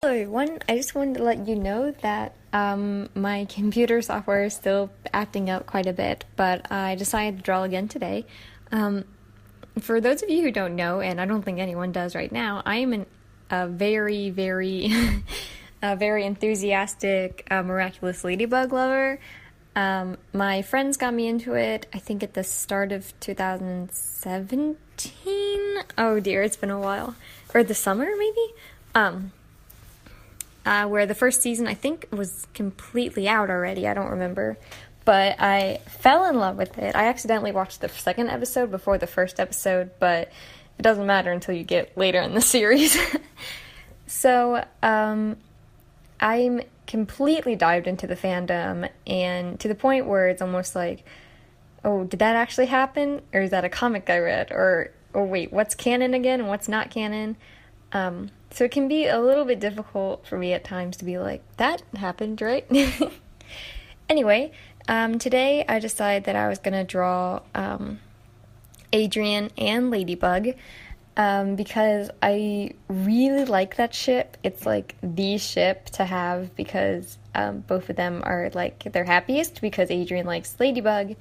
Hello everyone, I just wanted to let you know that my computer software is still acting up quite a bit, but I decided to draw again today. For those of you who don't know, and I don't think anyone does right now, I am a very, very, very enthusiastic Miraculous Ladybug lover. My friends got me into it, I think at the start of 2017? Oh dear, it's been a while. Or the summer, maybe? Where the first season, I think, was completely out already. I don't remember. But I fell in love with it. I accidentally watched the second episode before the first episode, but it doesn't matter until you get later in the series. So, I'm completely dived into the fandom, and to the point where it's almost like, oh, did that actually happen? Or is that a comic I read? Or wait, what's canon again and what's not canon? So it can be a little bit difficult for me at times to be like, that happened, right? Anyway, today I decided that I was going to draw Ladrien and Ladybug because I really like that ship. It's like the ship to have because both of them are like their happiest because Ladrien likes Ladybug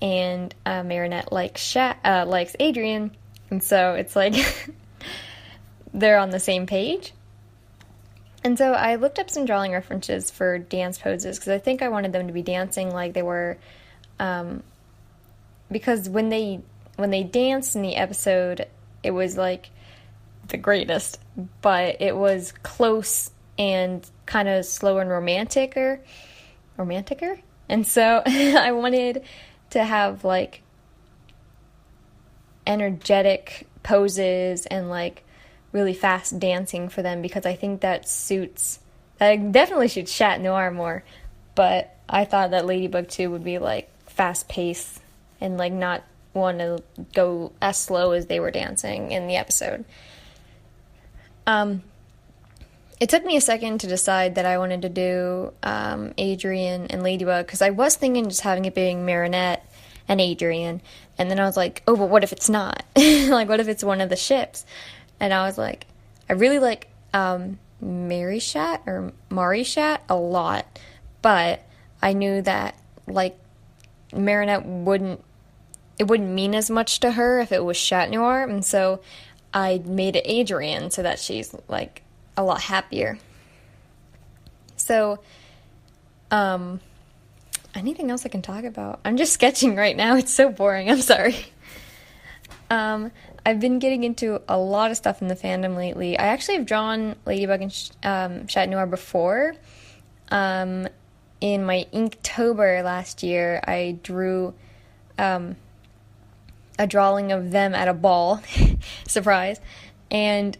and Marinette likes Ladrien. And so it's like... they're on the same page. And so I looked up some drawing references for dance poses because I think I wanted them to be dancing like they were, because when they danced in the episode, it was like the greatest, but it was close and kind of slow and romanticer. And so I wanted to have like energetic poses and like really fast dancing for them because I think that definitely suits Chat Noir more, but I thought that Ladybug too would be like fast paced and like not want to go as slow as they were dancing in the episode. It took me a second to decide that I wanted to do Ladrien and Ladybug because I was thinking just having it being Marinette and Ladrien, and then I was like, oh, but what if it's not? Like, what if it's one of the ships? And I was like, I really like Marishat a lot, but I knew that like Marinette wouldn't mean as much to her if it was Chat Noir, and so I made it Ladrien so that she's like a lot happier. So, anything else I can talk about? I'm just sketching right now. It's so boring. I'm sorry. I've been getting into a lot of stuff in the fandom lately. I actually have drawn Ladybug and Chat Noir before. In my Inktober last year, I drew a drawing of them at a ball. Surprise. And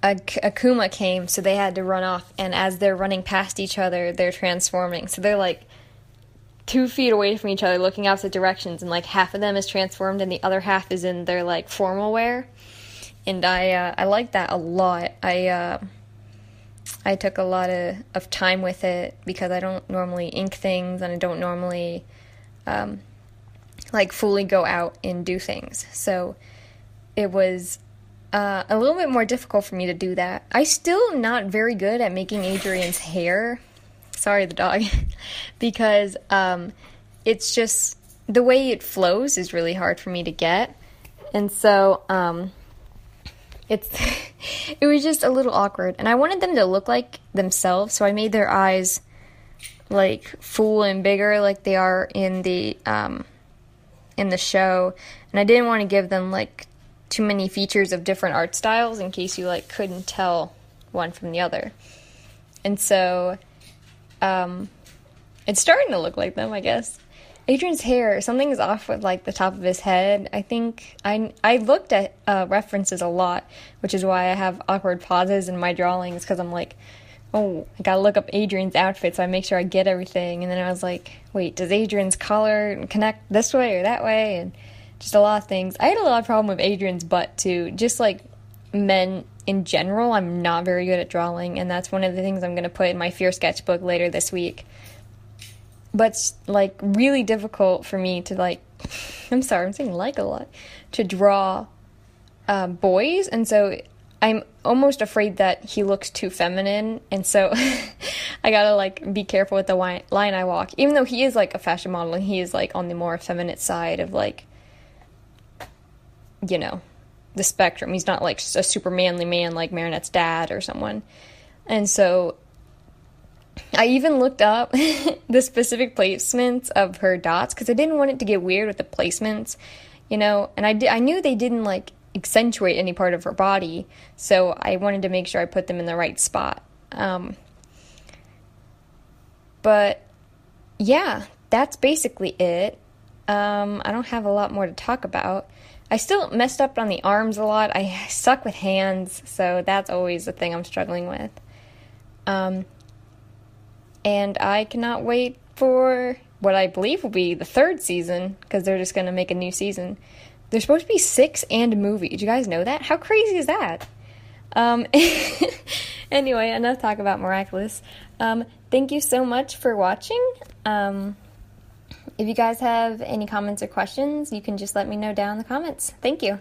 Akuma came, so they had to run off. And as they're running past each other, they're transforming. So they're like 2 feet away from each other looking opposite directions, and like half of them is transformed and the other half is in their like formal wear, and I like that a lot. I took a lot of time with it because I don't normally ink things and I don't normally like fully go out and do things, so it was a little bit more difficult for me to do that. I still am not very good at making Adrian's hair. Sorry, the dog. Because it's just the way it flows is really hard for me to get, and so it was just a little awkward. And I wanted them to look like themselves, so I made their eyes like full and bigger, like they are in the show. And I didn't want to give them like too many features of different art styles in case you like couldn't tell one from the other. And so it's starting to look like them, I guess. Adrian's hair, something is off with like the top of his head. I think I looked at references a lot, which is why I have awkward pauses in my drawings, because I'm like, oh, I gotta look up Adrian's outfit so I make sure I get everything. And then I was like, wait, does Adrian's collar connect this way or that way? And just a lot of things. I had a lot of problem with Adrian's butt too. Just like men in general, I'm not very good at drawing, and that's one of the things I'm going to put in my Fear sketchbook later this week. But it's like really difficult for me to like, I'm sorry, I'm saying like a lot, to draw boys, and so I'm almost afraid that he looks too feminine, and so I gotta like be careful with the line I walk. Even though he is like a fashion model, and he is like on the more effeminate side of like, you know, the spectrum. He's not like a super manly man like Marinette's dad or someone. And so I even looked up the specific placements of her dots because I didn't want it to get weird with the placements, you know, and I knew they didn't like accentuate any part of her body, so I wanted to make sure I put them in the right spot. But yeah, that's basically it. I don't have a lot more to talk about. I still messed up on the arms a lot. I suck with hands, so that's always the thing I'm struggling with. And I cannot wait for what I believe will be the 3rd season, because they're just going to make a new season. There's supposed to be 6 and a movie. Did you guys know that? How crazy is that? Anyway, enough talk about Miraculous. Thank you so much for watching. If you guys have any comments or questions, you can just let me know down in the comments. Thank you.